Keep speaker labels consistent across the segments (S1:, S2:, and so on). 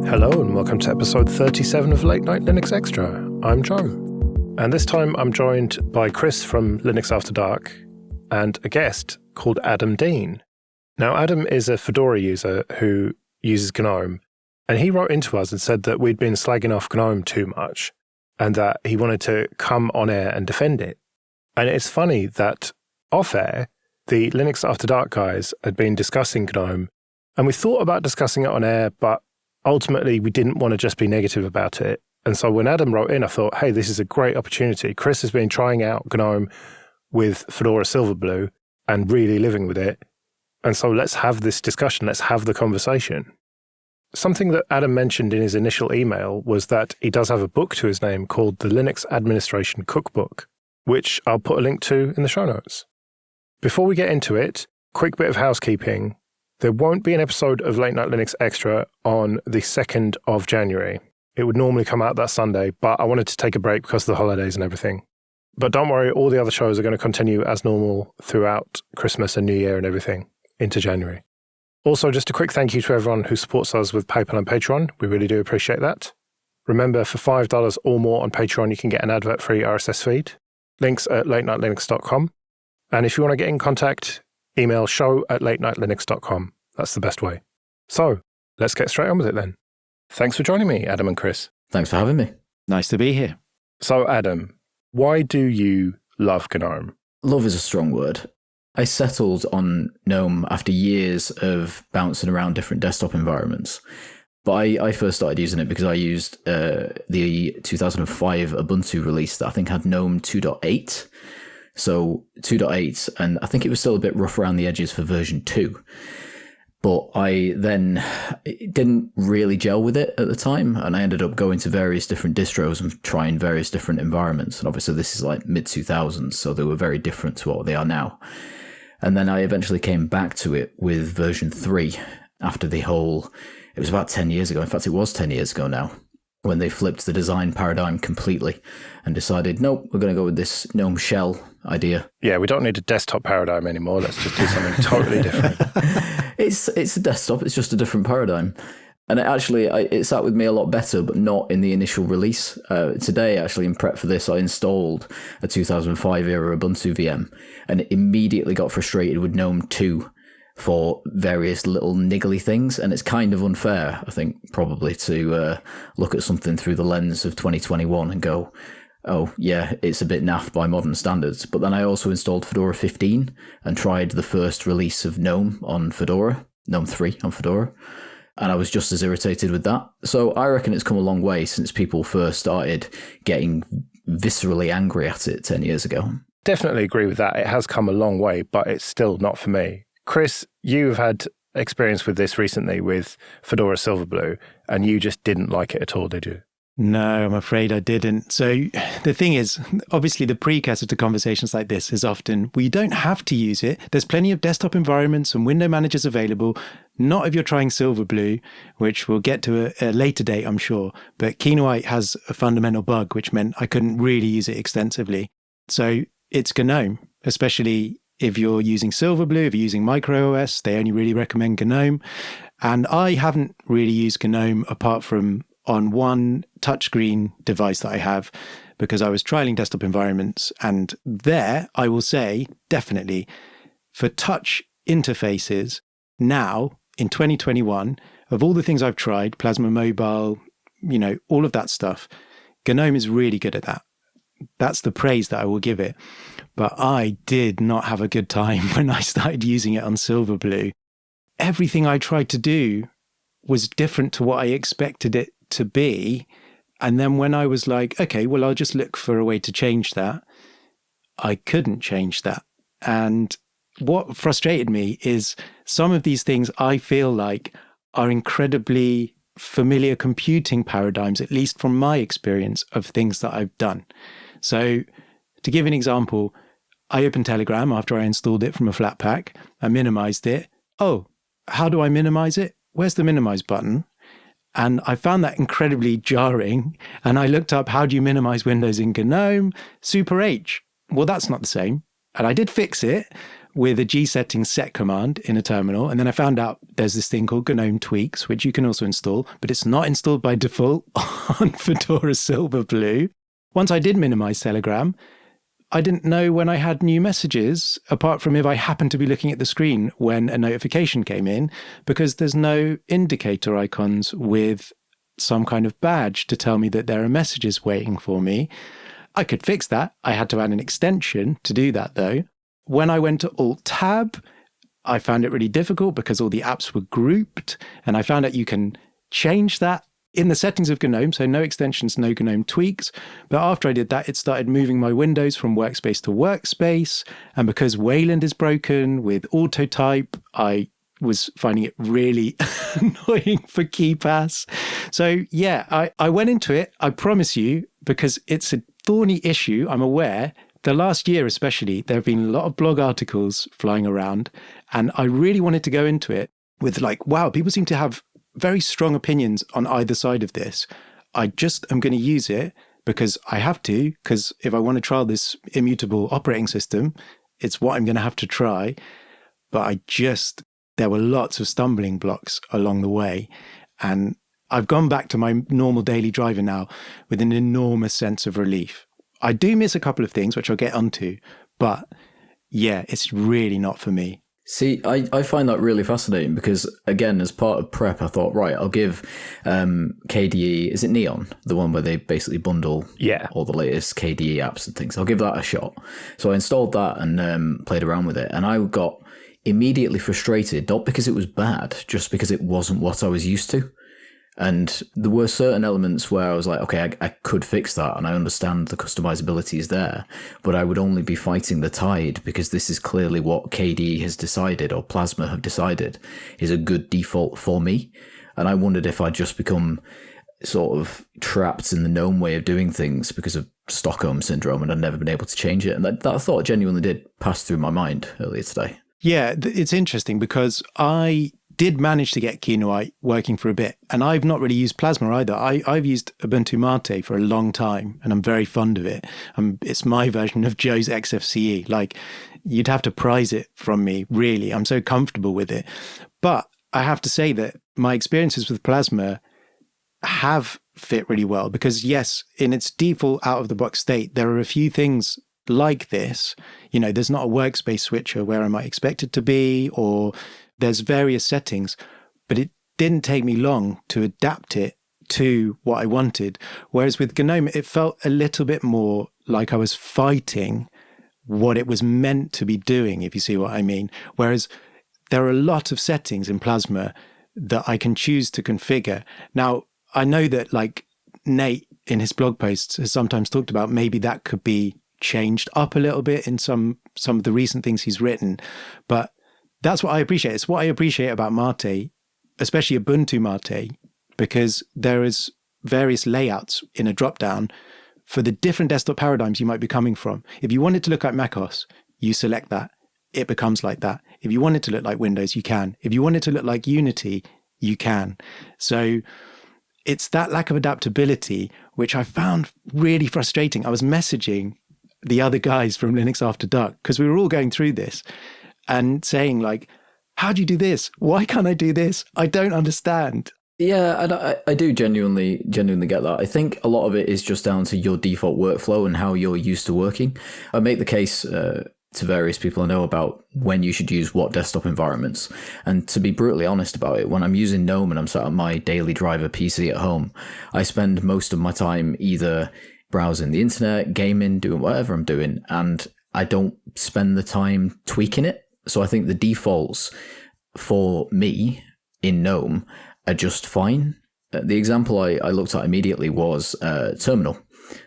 S1: Hello and welcome to episode 37 of Late Night Linux Extra. I'm Joe. And this time I'm joined by Chris from Linux After Dark and a guest called Adam Dean. Now Adam is a Fedora user who uses Gnome, and he wrote into us and said that we'd been slagging off Gnome too much and that he wanted to come on air and defend it. And it's funny that off air, the Linux After Dark guys had been discussing Gnome, and we thought about discussing it on air, but ultimately we didn't want to just be negative about it. And so when Adam wrote in, I thought, hey, this is a great opportunity. Chris has been trying out Gnome with Fedora Silverblue and really living with it. And so let's have this discussion. Let's have the conversation. Something that Adam mentioned in his initial email was that he does have a book to his name called the Linux Administration Cookbook, which I'll put a link to in the show notes. Before we get into it, quick bit of housekeeping. There won't be an episode of Late Night Linux Extra on the 2nd of January. It would normally come out that Sunday, but I wanted to take a break because of the holidays and everything. But don't worry, all the other shows are going to continue as normal throughout Christmas and New Year and everything into January. Also, just a quick thank you to everyone who supports us with PayPal and Patreon. We really do appreciate that. Remember, for $5 or more on Patreon, you can get an advert-free RSS feed. Links at latenightlinux.com. And if you want to get in contact, email show@latenightlinux.com. That's the best way. So, let's get straight on with it then. Thanks for joining me, Adam and Chris.
S2: Thanks for having me.
S3: Nice to be here.
S1: So, Adam, why do you love GNOME?
S2: Love is a strong word. I settled on GNOME after years of bouncing around different desktop environments. But I first started using it because I used the 2005 Ubuntu release that I think had GNOME 2.8. So 2.8, and I think it was still a bit rough around the edges for version 2. But I then didn't really gel with it at the time, and I ended up going to various different distros and trying various different environments. And obviously this is like mid-2000s, so they were very different to what they are now. And then I eventually came back to it with version 3 after it was about 10 years ago. In fact, it was 10 years ago now, when they flipped the design paradigm completely and decided, nope, we're going to go with this GNOME shell idea.
S1: Yeah, we don't need a desktop paradigm anymore. Let's just do something totally different.
S2: It's a desktop. It's just a different paradigm. And it sat with me a lot better, but not in the initial release. Today, actually, in prep for this, I installed a 2005 era Ubuntu VM and immediately got frustrated with GNOME 2 for various little niggly things. And it's kind of unfair, I think, probably to look at something through the lens of 2021 and go, oh, yeah, it's a bit naff by modern standards. But then I also installed Fedora 15 and tried the first release of GNOME on Fedora, GNOME 3 on Fedora. And I was just as irritated with that. So I reckon it's come a long way since people first started getting viscerally angry at it 10 years ago.
S1: Definitely agree with that. It has come a long way, but it's still not for me. Chris, you've had experience with this recently with Fedora Silverblue, and you just didn't like it at all, did you?
S3: No, I'm afraid I didn't. So the thing is, obviously the precursor to conversations like this is often, well, you don't have to use it. There's plenty of desktop environments and window managers available. Not if you're trying Silverblue, which we'll get to a later date, I'm sure. But Kinoite has a fundamental bug, which meant I couldn't really use it extensively. So it's GNOME, especially if you're using Silverblue, if you're using MicroOS, they only really recommend GNOME. And I haven't really used GNOME apart from on one touchscreen device that I have, because I was trialing desktop environments. And there, I will say, definitely, for touch interfaces, now, in 2021, of all the things I've tried, Plasma Mobile, all of that stuff, GNOME is really good at that. That's the praise that I will give it. But I did not have a good time when I started using it on Silverblue. Everything I tried to do was different to what I expected it to be. And then when I was like, okay, well, I'll just look for a way to change that, I couldn't change that. And what frustrated me is some of these things I feel like are incredibly familiar computing paradigms, at least from my experience of things that I've done. So to give an example, I opened Telegram after I installed it from a Flatpak. I minimized it. Oh, how do I minimize it? Where's the minimize button? And I found that incredibly jarring. And I looked up, how do you minimize windows in GNOME? Super H. Well, that's not the same. And I did fix it, with a G-setting set command in a terminal. And then I found out there's this thing called Gnome Tweaks, which you can also install, but it's not installed by default on Fedora Silverblue. Once I did minimize Telegram, I didn't know when I had new messages, apart from if I happened to be looking at the screen when a notification came in, because there's no indicator icons with some kind of badge to tell me that there are messages waiting for me. I could fix that. I had to add an extension to do that, though. When I went to Alt-Tab, I found it really difficult because all the apps were grouped, and I found out you can change that in the settings of GNOME, so no extensions, no GNOME tweaks. But after I did that, it started moving my windows from workspace to workspace. And because Wayland is broken with autotype, I was finding it really annoying for KeyPass. So yeah, I went into it, I promise you, because it's a thorny issue, I'm aware. The last year especially, there have been a lot of blog articles flying around, and I really wanted to go into it with like, wow, people seem to have very strong opinions on either side of this. I just am going to use it because I have to, because if I want to trial this immutable operating system, it's what I'm going to have to try. But there were lots of stumbling blocks along the way. And I've gone back to my normal daily driver now with an enormous sense of relief. I do miss a couple of things, which I'll get onto, but yeah, it's really not for me.
S2: See, I find that really fascinating because, again, as part of prep, I thought, right, I'll give KDE, is it Neon? The one where they basically bundle all the latest KDE apps and things. I'll give that a shot. So I installed that and played around with it. And I got immediately frustrated, not because it was bad, just because it wasn't what I was used to. And there were certain elements where I was like, okay, I could fix that, and I understand the customizability is there, but I would only be fighting the tide because this is clearly what KDE has decided, or Plasma have decided, is a good default for me. And I wondered if I'd just become sort of trapped in the GNOME way of doing things because of Stockholm Syndrome, and I'd never been able to change it. And that thought genuinely did pass through my mind earlier today.
S3: Yeah, it's interesting because I did manage to get Kinoite working for a bit, and I've not really used Plasma either. I've used Ubuntu Mate for a long time, and I'm very fond of it. It's my version of Joe's XFCE. Like, you'd have to prize it from me, really. I'm so comfortable with it. But I have to say that my experiences with Plasma have fit really well because, yes, in its default out-of-the-box state, there are a few things like this. You know, there's not a workspace switcher where I might expect it to be, or there's various settings, but it didn't take me long to adapt it to what I wanted. Whereas with GNOME, it felt a little bit more like I was fighting what it was meant to be doing, if you see what I mean. Whereas there are a lot of settings in Plasma that I can choose to configure. Now, I know that like Nate in his blog posts has sometimes talked about maybe that could be changed up a little bit in some of the recent things he's written, but that's what I appreciate. It's what I appreciate about Mate, especially Ubuntu Mate, because there is various layouts in a drop-down for the different desktop paradigms you might be coming from. If you want it to look like macOS, you select that. It becomes like that. If you want it to look like Windows, you can. If you want it to look like Unity, you can. So it's that lack of adaptability, which I found really frustrating. I was messaging the other guys from Linux After Dark because we were all going through this, and saying like, how do you do this? Why can't I do this? I don't understand.
S2: Yeah, and I do genuinely get that. I think a lot of it is just down to your default workflow and how you're used to working. I make the case to various people I know about when you should use what desktop environments. And to be brutally honest about it, when I'm using GNOME and I'm sat on my daily driver PC at home, I spend most of my time either browsing the internet, gaming, doing whatever I'm doing, and I don't spend the time tweaking it. So I think the defaults for me in GNOME are just fine. The example I looked at immediately was Terminal.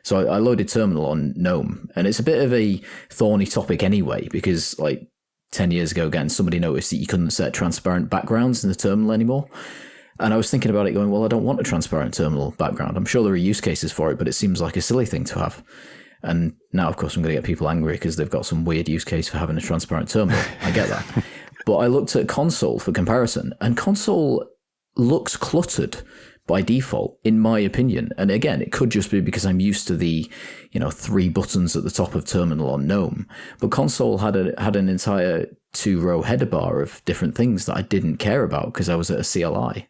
S2: So I loaded Terminal on GNOME, and it's a bit of a thorny topic anyway, because like 10 years ago, again, somebody noticed that you couldn't set transparent backgrounds in the terminal anymore. And I was thinking about it going, well, I don't want a transparent terminal background. I'm sure there are use cases for it, but it seems like a silly thing to have. And now, of course, I'm going to get people angry because they've got some weird use case for having a transparent terminal. I get that. But I looked at console for comparison, and console looks cluttered by default, in my opinion. And again, it could just be because I'm used to the, 3 buttons at the top of terminal on GNOME. But console had an entire 2-row header bar of different things that I didn't care about because I was at a CLI.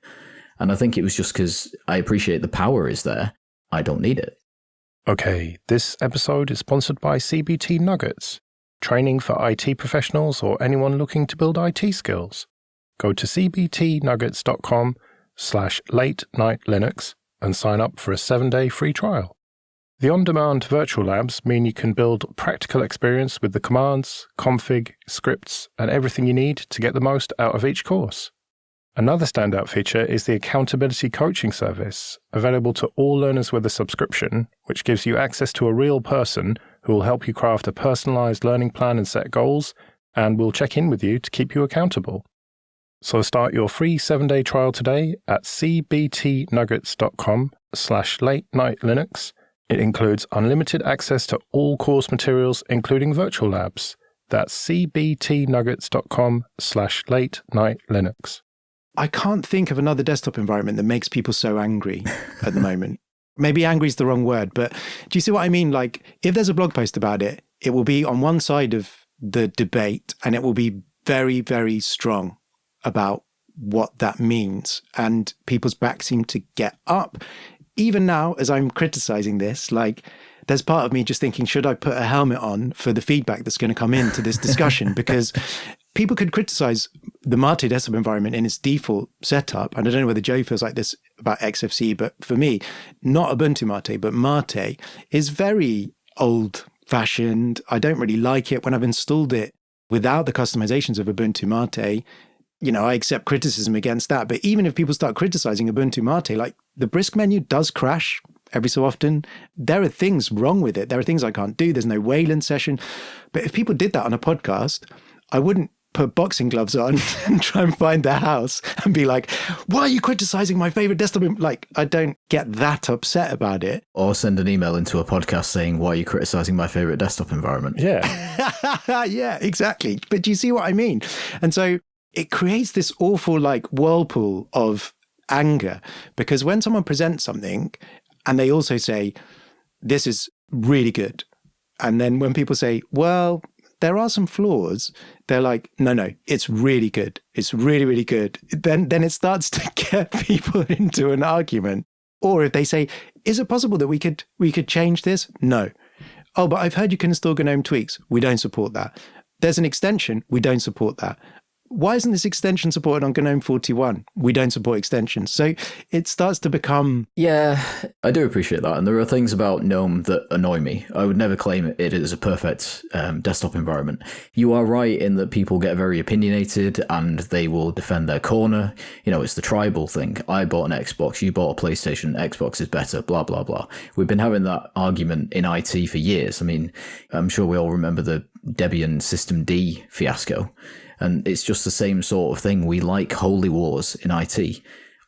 S2: And I think it was just because I appreciate the power is there. I don't need it.
S1: Okay, this episode is sponsored by CBT Nuggets, training for IT professionals or anyone looking to build IT skills. Go to cbtnuggets.com/late-night-linux and sign up for a 7-day free trial. The on-demand virtual labs mean you can build practical experience with the commands, config, scripts, and everything you need to get the most out of each course. Another standout feature is the accountability coaching service, available to all learners with a subscription, which gives you access to a real person who will help you craft a personalized learning plan and set goals, and will check in with you to keep you accountable. So start your free 7-day trial today at cbtnuggets.com/late-night-linux. It includes unlimited access to all course materials, including virtual labs. That's cbtnuggets.com/late-night-linux.
S3: I can't think of another desktop environment that makes people so angry at the moment. Maybe angry is the wrong word, but do you see what I mean? Like, if there's a blog post about it, it will be on one side of the debate and it will be very, very strong about what that means. And people's backs seem to get up. Even now, as I'm criticizing this, like, there's part of me just thinking, should I put a helmet on for the feedback that's going to come into this discussion? Because people could criticize the Mate desktop environment in its default setup. And I don't know whether Joe feels like this about XFCE, but for me, not Ubuntu Mate, but Mate is very old-fashioned. I don't really like it. When I've installed it without the customizations of Ubuntu Mate, I accept criticism against that. But even if people start criticizing Ubuntu Mate, like, the brisk menu does crash every so often. There are things wrong with it. There are things I can't do. There's no Wayland session. But if people did that on a podcast, I wouldn't put boxing gloves on and try and find their house and be like, why are you criticizing my favorite desktop? Like, I don't get that upset about it.
S2: Or send an email into a podcast saying, why are you criticizing my favorite desktop environment?
S1: Yeah.
S3: Yeah, exactly. But do you see what I mean? And so it creates this awful, like, whirlpool of anger, because when someone presents something and they also say, this is really good. And then when people say, well, there are some flaws, they're like, no, it's really good. It's really, really good. Then it starts to get people into an argument. Or if they say, is it possible that we could change this? No. Oh, but I've heard you can install Gnome Tweaks. We don't support that. There's an extension. We don't support that. Why isn't this extension supported on GNOME 41? We don't support extensions. So it starts to become...
S2: Yeah, I do appreciate that. And there are things about GNOME that annoy me. I would never claim it as a perfect desktop environment. You are right in that people get very opinionated and they will defend their corner. It's the tribal thing. I bought an Xbox, you bought a PlayStation, Xbox is better, blah, blah, blah. We've been having that argument in IT for years. I mean, I'm sure we all remember the Debian System D fiasco. And it's just the same sort of thing. We like holy wars in IT,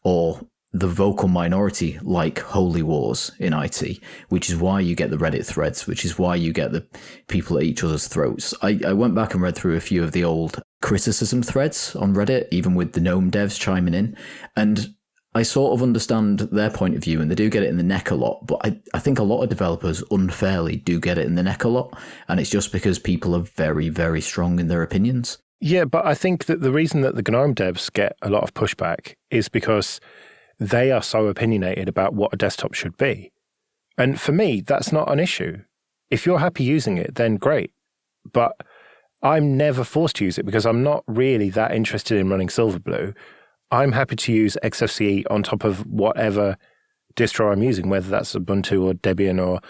S2: or the vocal minority like holy wars in IT, which is why you get the Reddit threads, which is why you get the people at each other's throats. I went back and read through a few of the old criticism threads on Reddit, even with the GNOME devs chiming in. And I sort of understand their point of view, and they do get it in the neck a lot, but I think a lot of developers unfairly do get it in the neck a lot, and it's just because people are very, very strong in their opinions.
S1: Yeah, but I think that the reason that the GNOME devs get a lot of pushback is because they are so opinionated about what a desktop should be. And for me, that's not an issue. If you're happy using it, then great. But I'm never forced to use it because I'm not really that interested in running Silverblue. I'm happy to use XFCE on top of whatever distro I'm using, whether that's Ubuntu or Debian or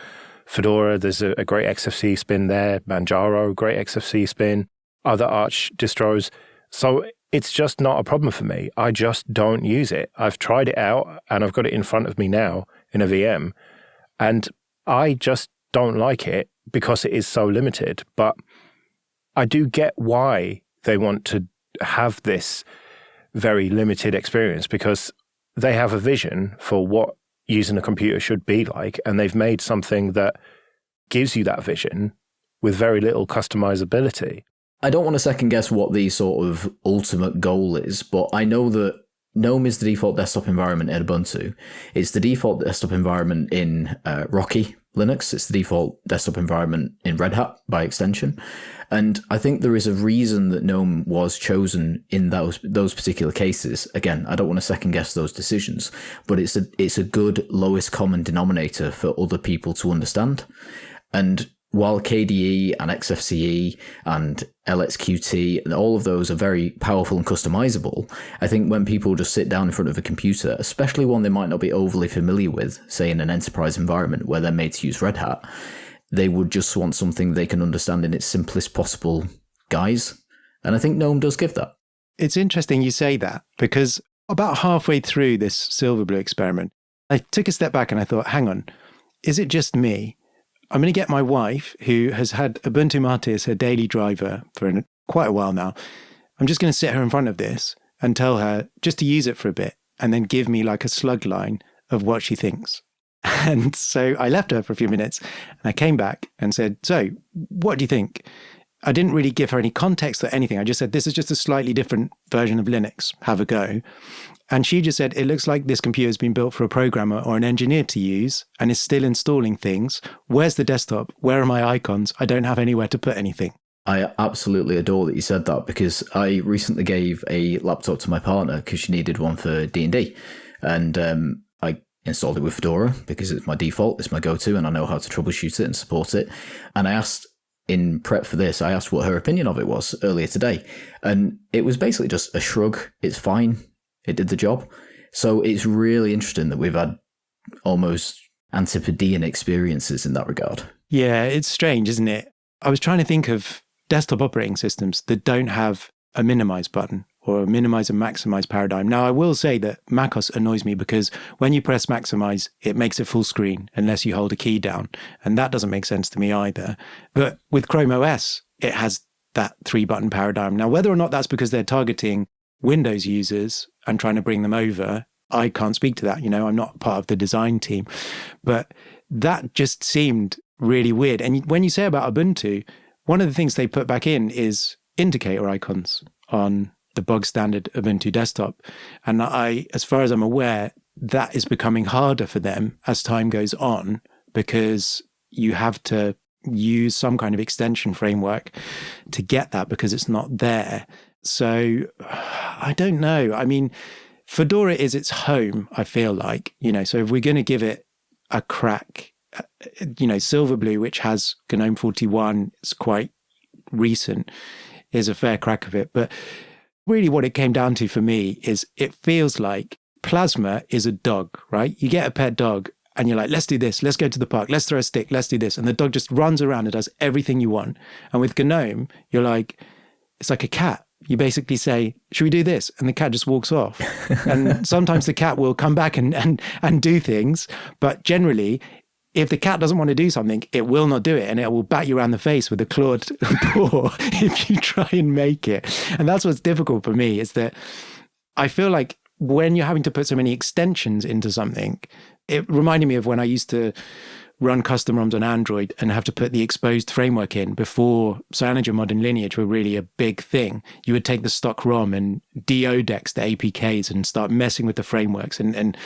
S1: Fedora. There's a great XFCE spin there. Manjaro, great XFCE spin. Other Arch distros. So it's just not a problem for me. I just don't use it. I've tried it out and I've got it in front of me now in a VM, and I just don't like it because it is so limited. But I do get why they want to have this very limited experience, because they have a vision for what using a computer should be like, and they've made something that gives you that vision with very little customizability.
S2: I don't want to second guess what the sort of ultimate goal is, but I know that GNOME is the default desktop environment in Ubuntu. It's the default desktop environment in Rocky Linux. It's the default desktop environment in Red Hat by extension. And I think there is a reason that GNOME was chosen in those particular cases. Again, I don't want to second guess those decisions, but it's a good lowest common denominator for other people to understand. And while KDE and XFCE and LXQT and all of those are very powerful and customizable, I think when people just sit down in front of a computer, especially one they might not be overly familiar with, say in an enterprise environment where they're made to use Red Hat, they would just want something they can understand in its simplest possible guise. And I think GNOME does give that.
S3: It's interesting you say that, because about halfway through this Silverblue experiment, I took a step back and I thought, hang on, is it just me? I'm going to get my wife, who has had Ubuntu Mate as her daily driver for quite a while now. I'm just going to sit her in front of this and tell her just to use it for a bit and then give me like a slug line of what she thinks. And so I left her for a few minutes and I came back and said, so what do you think? I didn't really give her any context or anything. I just said, this is just a slightly different version of Linux. Have a go. And she just said, it looks like this computer has been built for a programmer or an engineer to use and is still installing things. Where's the desktop? Where are my icons? I don't have anywhere to put anything.
S2: I absolutely adore that you said that, because I recently gave a laptop to my partner because she needed one for D&D. And I installed it with Fedora because it's my default, it's my go-to, and I know how to troubleshoot it and support it. And I asked, in prep for this, I asked what her opinion of it was earlier today. And it was basically just a shrug. It's fine. It did the job. So it's really interesting that we've had almost antipodean experiences in that regard.
S3: Yeah, it's strange, isn't it? I was trying to think of desktop operating systems that don't have a minimize button or a minimize and maximize paradigm. Now, I will say that macOS annoys me because when you press maximize, it makes it full screen unless you hold a key down. And that doesn't make sense to me either. But with Chrome OS, it has that 3-button paradigm. Now, whether or not that's because they're targeting Windows users and trying to bring them over, I can't speak to that. I'm not part of the design team. But that just seemed really weird. And when you say about Ubuntu, one of the things they put back in is indicator icons on the bog standard Ubuntu desktop. And as far as I'm aware, that is becoming harder for them as time goes on, because you have to use some kind of extension framework to get that because it's not there. So I don't know. I mean, Fedora is its home, I feel like, so if we're going to give it a crack, Silverblue, which has GNOME 41, it's quite recent, is a fair crack of it. But really what it came down to for me is it feels like Plasma is a dog, right? You get a pet dog and you're like, let's do this, let's go to the park, let's throw a stick, let's do this. And the dog just runs around and does everything you want. And with GNOME, you're like, it's like a cat. You basically say, should we do this? And the cat just walks off. And sometimes the cat will come back and do things. But generally, if the cat doesn't want to do something, it will not do it. And it will bat you around the face with a clawed paw if you try and make it. And that's what's difficult for me, is that I feel like when you're having to put so many extensions into something, it reminded me of when I used to run custom ROMs on Android and have to put the exposed framework in before CyanogenMod and Lineage were really a big thing. You would take the stock ROM and deodex the APKs and start messing with the frameworks, and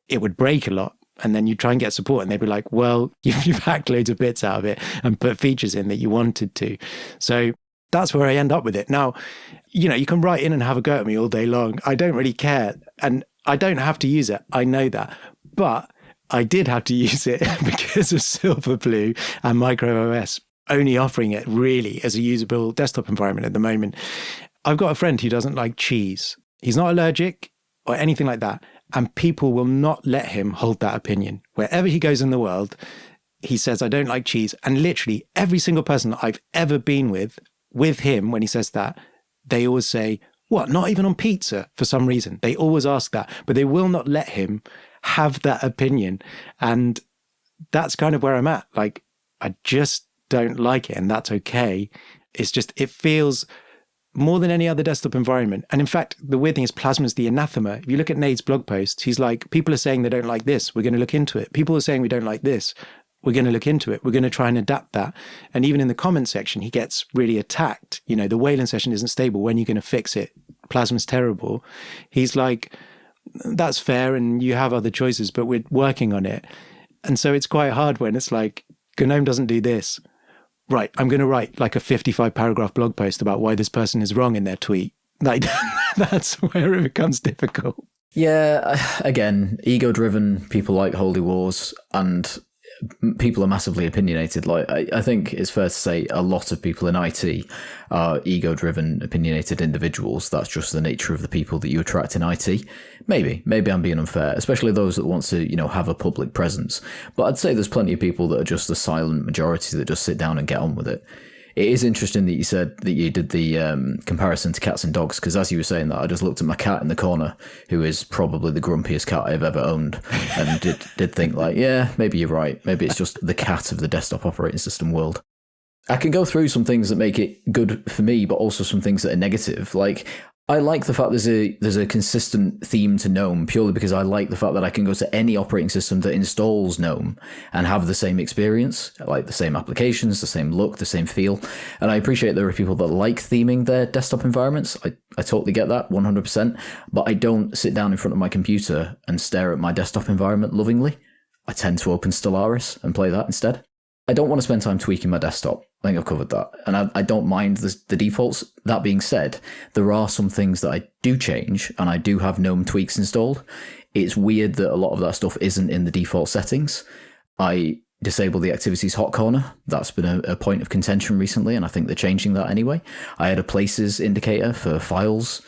S3: it would break a lot. And then you try and get support and they'd be like, well, you've hacked loads of bits out of it and put features in that you wanted to. So that's where I end up with it. Now, you can write in and have a go at me all day long. I don't really care. And I don't have to use it. I know that. But I did have to use it because of Silverblue and MicroOS only offering it really as a usable desktop environment at the moment. I've got a friend who doesn't like cheese. He's not allergic or anything like that. And people will not let him hold that opinion. Wherever he goes in the world, he says, I don't like cheese. And literally every single person that I've ever been with him, when he says that, they always say, what, not even on pizza for some reason? They always ask that, but they will not let him have that opinion. And that's kind of where I'm at. Like, I just don't like it, and that's okay. It's just, it feels more than any other desktop environment. And in fact, the weird thing is Plasma's the anathema. If you look at Nade's blog posts, he's like, people are saying they don't like this. We're going to look into it. People are saying we don't like this. We're going to look into it. We're going to try and adapt that. And even in the comment section, he gets really attacked. The Wayland session isn't stable. When are you going to fix it? Plasma's terrible. He's like, that's fair and you have other choices, but we're working on it. And so it's quite hard when it's like, GNOME doesn't do this. Right, I'm going to write like a 55 paragraph blog post about why this person is wrong in their tweet. Like, that's where it becomes difficult.
S2: Yeah, again, ego-driven, people like holy wars, and people are massively opinionated. Like, I think it's fair to say a lot of people in IT are ego-driven, opinionated individuals. That's just the nature of the people that you attract in IT. Maybe I'm being unfair, especially those that want to, have a public presence. But I'd say there's plenty of people that are just the silent majority that just sit down and get on with it. It is interesting that you said that you did the comparison to cats and dogs, because as you were saying that, I just looked at my cat in the corner, who is probably the grumpiest cat I've ever owned, and did think like, yeah, maybe you're right. Maybe it's just the cat of the desktop operating system world. I can go through some things that make it good for me, but also some things that are negative. Like, I like the fact there's a consistent theme to GNOME, purely because I like the fact that I can go to any operating system that installs GNOME and have the same experience, like the same applications, the same look, the same feel. And I appreciate there are people that like theming their desktop environments. I totally get that, 100%. But I don't sit down in front of my computer and stare at my desktop environment lovingly. I tend to open Stellaris and play that instead. I don't want to spend time tweaking my desktop. I think I've covered that. And I don't mind the defaults. That being said, there are some things that I do change, and I do have Gnome Tweaks installed. It's weird that a lot of that stuff isn't in the default settings. I disable the activities hot corner. That's been a point of contention recently, and I think they're changing that anyway. I had a places indicator for files.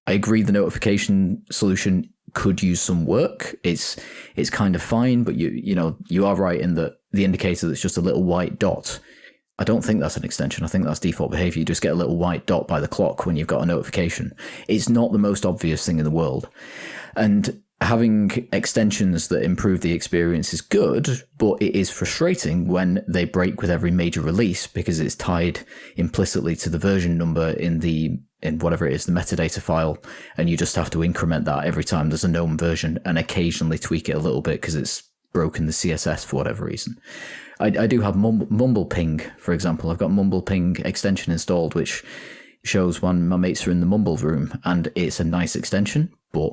S2: I agree the notification solution could use some work. It's kind of fine, but you are right in that the indicator that's just a little white dot, I don't think that's an extension. I think that's default behavior. You just get a little white dot by the clock when you've got a notification. It's not the most obvious thing in the world. And having extensions that improve the experience is good, but it is frustrating when they break with every major release, because it's tied implicitly to the version number in whatever it is, the metadata file, and you just have to increment that every time there's a GNOME version and occasionally tweak it a little bit because it's broken the CSS for whatever reason. I do have Mumble Ping, for example. I've got Mumble Ping extension installed, which shows when my mates are in the Mumble room, and it's a nice extension, but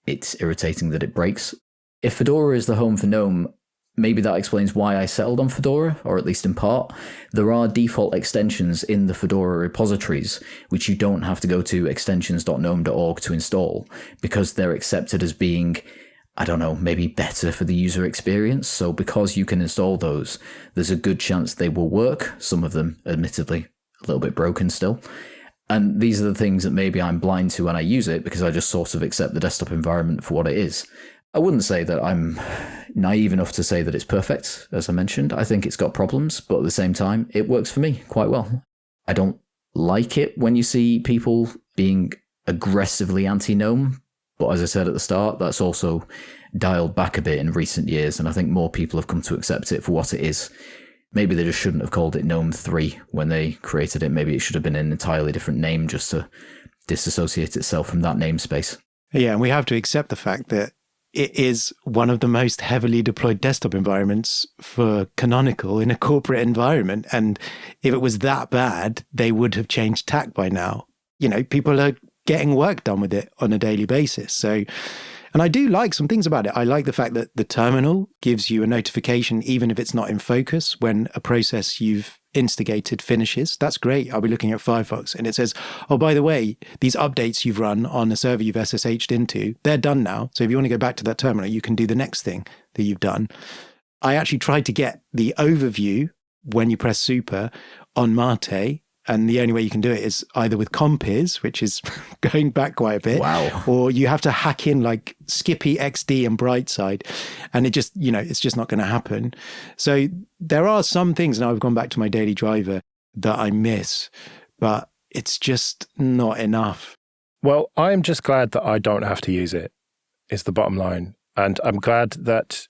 S2: it's irritating that it breaks. If Fedora is the home for GNOME, maybe that explains why I settled on Fedora, or at least in part. There are default extensions in the Fedora repositories, which you don't have to go to extensions.gnome.org to install, because they're accepted as being, I don't know, maybe better for the user experience. So because you can install those, there's a good chance they will work. Some of them, admittedly, a little bit broken still. And these are the things that maybe I'm blind to when I use it, because I just sort of accept the desktop environment for what it is. I wouldn't say that I'm naive enough to say that it's perfect, as I mentioned. I think it's got problems, but at the same time, it works for me quite well. I don't like it when you see people being aggressively anti-GNOME, but as I said at the start, that's also dialed back a bit in recent years, and I think more people have come to accept it for what it is. Maybe they just shouldn't have called it GNOME 3 when they created it. Maybe it should have been an entirely different name just to disassociate itself from that namespace.
S3: Yeah, and we have to accept the fact that it is one of the most heavily deployed desktop environments for Canonical in a corporate environment. And if it was that bad, they would have changed tack by now. People are getting work done with it on a daily basis. So, and I do like some things about it. I like the fact that the terminal gives you a notification, even if it's not in focus, when a process you've instigated finishes. That's great. I'll be looking at Firefox and it says, oh, by the way, these updates you've run on a server you've SSH'd into, they're done now. So if you want to go back to that terminal, you can do the next thing that you've done. I actually tried to get the overview when you press super on Mate, and the only way you can do it is either with Compiz, which is going back quite a bit,
S2: wow,
S3: or you have to hack in like Skippy XD and Brightside, and it just, it's just not going to happen. So there are some things, now I've gone back to my daily driver, that I miss, but it's just not enough.
S1: Well, I'm just glad that I don't have to use it, is the bottom line. And I'm glad that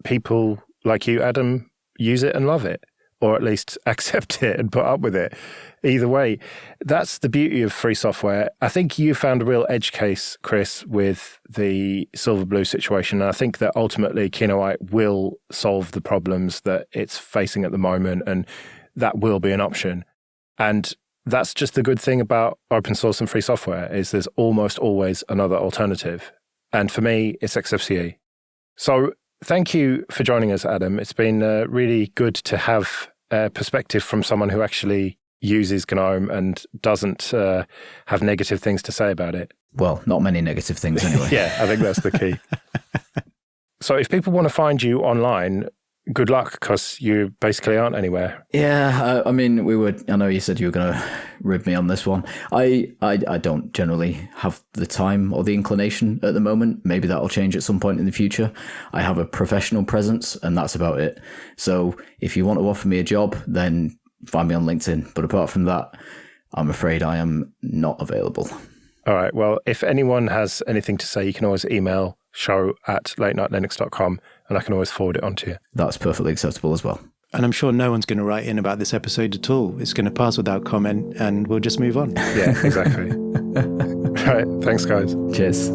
S1: people like you, Adam, use it and love it, or at least accept it and put up with it. Either way, that's the beauty of free software. I think you found a real edge case, Chris, with the Silverblue situation. And I think that ultimately Kinoite will solve the problems that it's facing at the moment, and that will be an option. And that's just the good thing about open source and free software, is there's almost always another alternative. And for me, it's XFCE. So thank you for joining us, Adam. It's been really good to have a perspective from someone who actually uses GNOME and doesn't have negative things to say about it.
S2: Well, not many negative things anyway.
S1: Yeah, I think that's the key. So if people want to find you online, good luck, because you basically aren't anywhere.
S2: Yeah, I mean, I know you said you were going to rib me on this one. I don't generally have the time or the inclination at the moment. Maybe that'll change at some point in the future. I have a professional presence, and that's about it. So if you want to offer me a job, then find me on LinkedIn. But apart from that, I'm afraid I am not available.
S1: All right. Well, if anyone has anything to say, you can always email show@latenightlinux.com and I can always forward it on to you.
S2: That's perfectly acceptable as well.
S3: And I'm sure no one's going to write in about this episode at all. It's going to pass without comment and we'll just move on.
S1: Yeah, exactly. All right. Thanks, guys.
S2: Cheers.